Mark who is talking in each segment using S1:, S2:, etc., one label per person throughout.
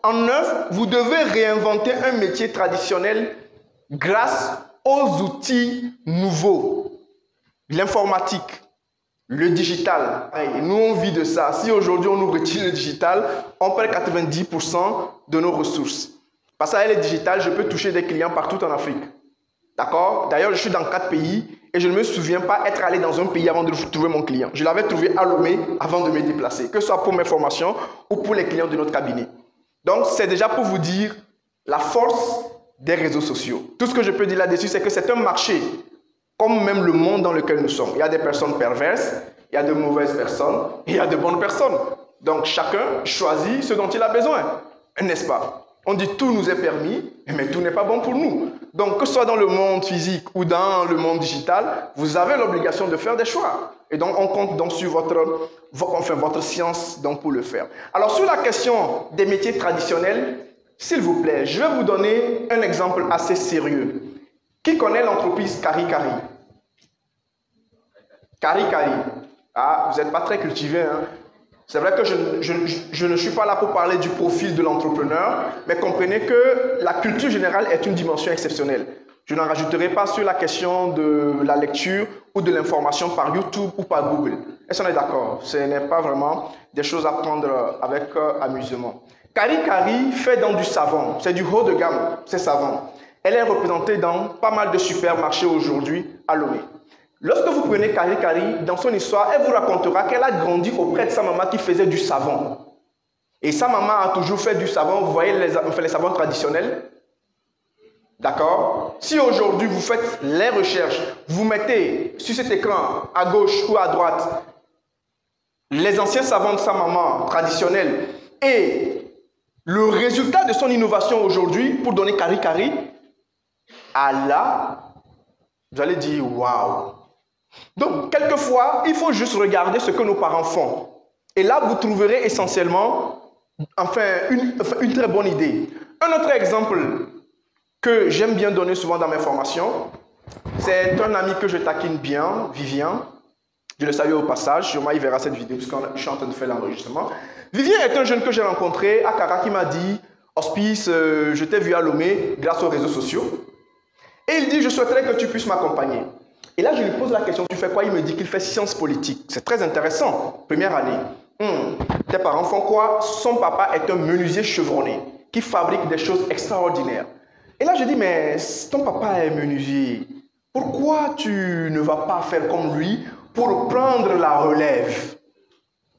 S1: En 9, vous devez réinventer un métier traditionnel grâce aux outils nouveaux. L'informatique, le digital. Et nous, on vit de ça. Si aujourd'hui, on nous retire le digital, on perd 90% de nos ressources. Parce qu'avec le digital, je peux toucher des clients partout en Afrique. D'accord? D'ailleurs, je suis dans 4 pays et je ne me souviens pas être allé dans un pays avant de trouver mon client. Je l'avais trouvé à Lomé avant de me déplacer, que ce soit pour mes formations ou pour les clients de notre cabinet. Donc, c'est déjà pour vous dire la force des réseaux sociaux. Tout ce que je peux dire là-dessus, c'est que c'est un marché, comme même le monde dans lequel nous sommes. Il y a des personnes perverses, il y a de mauvaises personnes et il y a de bonnes personnes. Donc, chacun choisit ce dont il a besoin, n'est-ce pas? On dit tout nous est permis, mais tout n'est pas bon pour nous. Donc, que ce soit dans le monde physique ou dans le monde digital, vous avez l'obligation de faire des choix. Et donc, on compte donc sur votre science donc, pour le faire. Alors, sur la question des métiers traditionnels, s'il vous plaît, je vais vous donner un exemple assez sérieux. Qui connaît l'entreprise Kari Kari? Kari Kari. Ah, vous n'êtes pas très cultivé, hein? C'est vrai que je ne suis pas là pour parler du profil de l'entrepreneur, mais comprenez que la culture générale est une dimension exceptionnelle. Je n'en rajouterai pas sur la question de la lecture ou de l'information par YouTube ou par Google. Est-ce qu'on est d'accord? Ce n'est pas vraiment des choses à prendre avec amusement. Kari Kari fait dans du savon. C'est du haut de gamme, c'est savon. Elle est représentée dans pas mal de supermarchés aujourd'hui à Lomé. Lorsque vous prenez Kari Kari, dans son histoire, elle vous racontera qu'elle a grandi auprès de sa maman qui faisait du savon. Et sa maman a toujours fait du savon, vous voyez les savons traditionnels. D'accord? Si aujourd'hui vous faites les recherches, vous mettez sur cet écran, à gauche ou à droite, les anciens savons de sa maman traditionnels et le résultat de son innovation aujourd'hui pour donner Kari Kari, à là, vous allez dire waouh! Donc, quelquefois, il faut juste regarder ce que nos parents font. Et là, vous trouverez essentiellement, une très bonne idée. Un autre exemple que j'aime bien donner souvent dans mes formations, c'est un ami que je taquine bien, Vivien. Je le salue au passage, sûrement il verra cette vidéo parce que je suis en train de faire l'enregistrement. Vivien est un jeune que j'ai rencontré à Kara qui m'a dit, Hospice, je t'ai vu à Lomé grâce aux réseaux sociaux. Et il dit, je souhaiterais que tu puisses m'accompagner. Et là, je lui pose la question, tu fais quoi? Il me dit qu'il fait sciences politiques. C'est très intéressant. Première année. Tes parents font quoi? Son papa est un menuisier chevronné qui fabrique des choses extraordinaires. Et là, je dis, mais ton papa est menuisier. Pourquoi tu ne vas pas faire comme lui pour prendre la relève?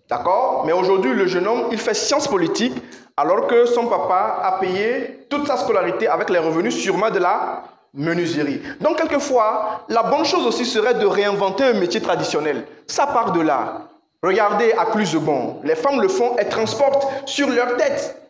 S1: D'accord? Mais aujourd'hui, le jeune homme, il fait sciences politiques alors que son papa a payé toute sa scolarité avec les revenus sûrement de la menuiserie. Donc, quelquefois, la bonne chose aussi serait de réinventer un métier traditionnel. Ça part de là. Regardez à Cluse-Bon. Les femmes le font, elles transportent sur leur tête.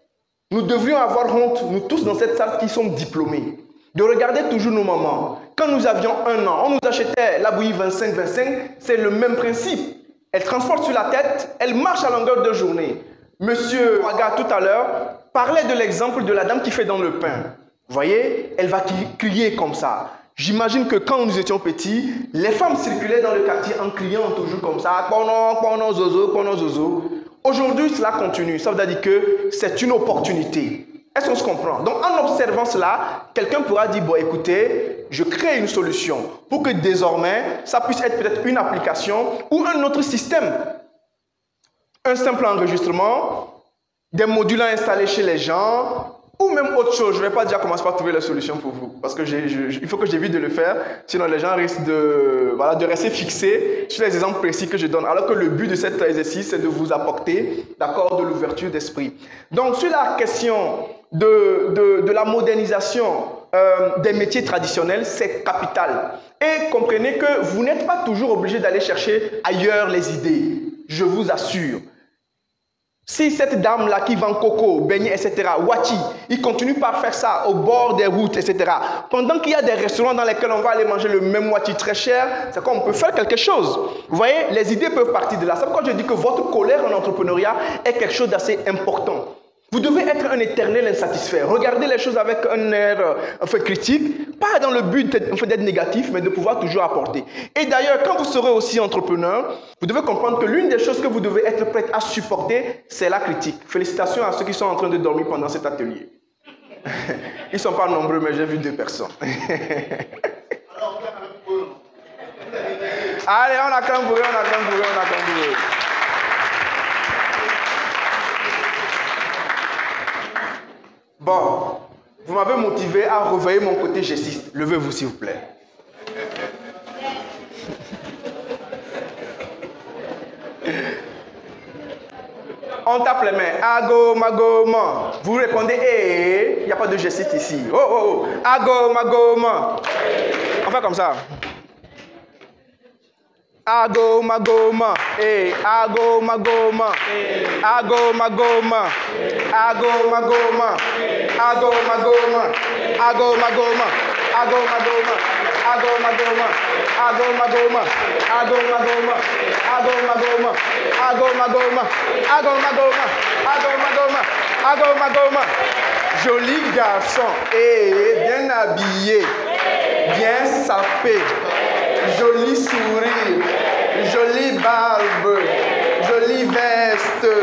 S1: Nous devrions avoir honte, nous tous dans cette salle qui sommes diplômés, de regarder toujours nos mamans. Quand nous avions 1 an, on nous achetait la bouillie 25-25, c'est le même principe. Elles transportent sur la tête, elles marchent à longueur de journée. Monsieur Waga, tout à l'heure, parlait de l'exemple de la dame qui fait dans le pain. Vous voyez, elle va crier comme ça. J'imagine que quand nous étions petits, les femmes circulaient dans le quartier en criant toujours comme ça. Pono, zozo, pono, zozo. Aujourd'hui, cela continue. Ça veut dire que c'est une opportunité. Est-ce qu'on se comprend? Donc, en observant cela, quelqu'un pourra dire, bon, écoutez, je crée une solution pour que désormais, ça puisse être peut-être une application ou un autre système. Un simple enregistrement, des modules à installer chez les gens, ou même autre chose. Je ne vais pas déjà commencer par trouver la solution pour vous. Parce que il faut que j'évite de le faire. Sinon, les gens risquent de rester fixés sur les exemples précis que je donne. Alors que le but de cet exercice, c'est de vous apporter, d'accord, de l'ouverture d'esprit. Donc, sur la question de la modernisation des métiers traditionnels, c'est capital. Et comprenez que vous n'êtes pas toujours obligé d'aller chercher ailleurs les idées. Je vous assure. Si cette dame-là qui vend coco, beignets, etc., Wati, il continue par faire ça au bord des routes, etc., pendant qu'il y a des restaurants dans lesquels on va aller manger le même Wati très cher, c'est qu'on peut faire quelque chose. Vous voyez, les idées peuvent partir de là. C'est pourquoi je dis que votre colère en entrepreneuriat est quelque chose d'assez important. Vous devez être un éternel insatisfait. Regardez les choses avec un air critique, pas dans le but d'être négatif, mais de pouvoir toujours apporter. Et d'ailleurs, quand vous serez aussi entrepreneur, vous devez comprendre que l'une des choses que vous devez être prêt à supporter, c'est la critique. Félicitations à ceux qui sont en train de dormir pendant cet atelier. Ils ne sont pas nombreux, mais j'ai vu 2 personnes. Allez, on a cambouré, on a cambouré, on a cambouré. Bon, vous m'avez motivé à réveiller mon côté gestiste. Levez-vous, s'il vous plaît. On tape les mains. Ago, mago, ma. Vous répondez, il n'y a pas de gestiste ici. Oh, oh, oh. Ago, mago, ma. On fait comme ça. Ago, mago, ma. Ago, mago, ma. Ago, mago, ma. Ago, mago, ma. Ago, mago, ma. Ago, mago, ma. Ago, mago, ma. Ago, mago, ma. Ago, mago, ma. Ago, mago, ma. Ago, mago, ma. Ago, mago, ma. Ago, mago, ma. Ago, mago, ma. Ago, mago, ma. Joli garçon. Bien habillé. Bien sapé. Joli sourire. Jolie barbe. Jolie veste.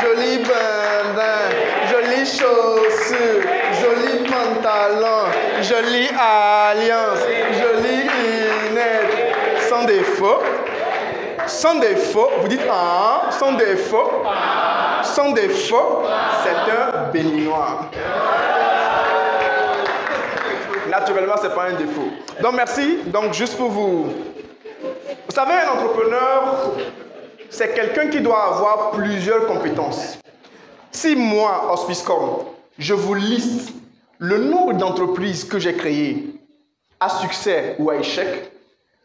S1: Joli bandin. Jolie chaussure. Joli pantalon. Jolie alliance. Jolie lunette. Sans défaut. Sans défaut. Vous dites sans défaut. Sans défaut. C'est un béninois. Naturellement, ce n'est pas un défaut. Donc, merci. Donc, juste pour vous... Vous savez, un entrepreneur, c'est quelqu'un qui doit avoir plusieurs compétences. Si moi, Auspicecom, je vous liste le nombre d'entreprises que j'ai créées à succès ou à échec,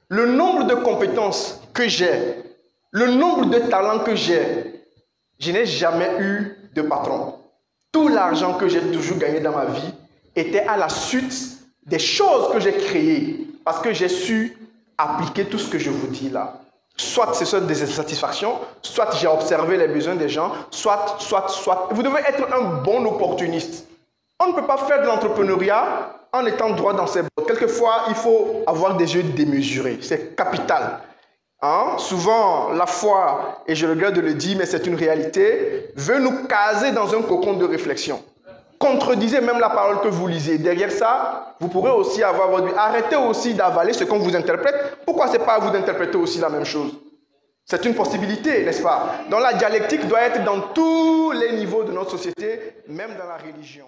S1: le nombre de compétences que j'ai, le nombre de talents que j'ai, je n'ai jamais eu de patron. Tout l'argent que j'ai toujours gagné dans ma vie était à la suite des choses que j'ai créées parce que j'ai su appliquer tout ce que je vous dis là. Soit ce sont des insatisfactions, soit j'ai observé les besoins des gens, soit. Vous devez être un bon opportuniste. On ne peut pas faire de l'entrepreneuriat en étant droit dans ses bottes. Quelquefois, il faut avoir des yeux démesurés. C'est capital. Souvent, la foi, et je regrette de le dire, mais c'est une réalité, veut nous caser dans un cocon de réflexion. Contredisez même la parole que vous lisez. Derrière ça, vous pourrez aussi avoir votre vie. Arrêtez aussi d'avaler ce qu'on vous interprète. Pourquoi ce n'est pas à vous d'interpréter aussi la même chose? C'est une possibilité, n'est-ce pas? Donc la dialectique doit être dans tous les niveaux de notre société, même dans la religion.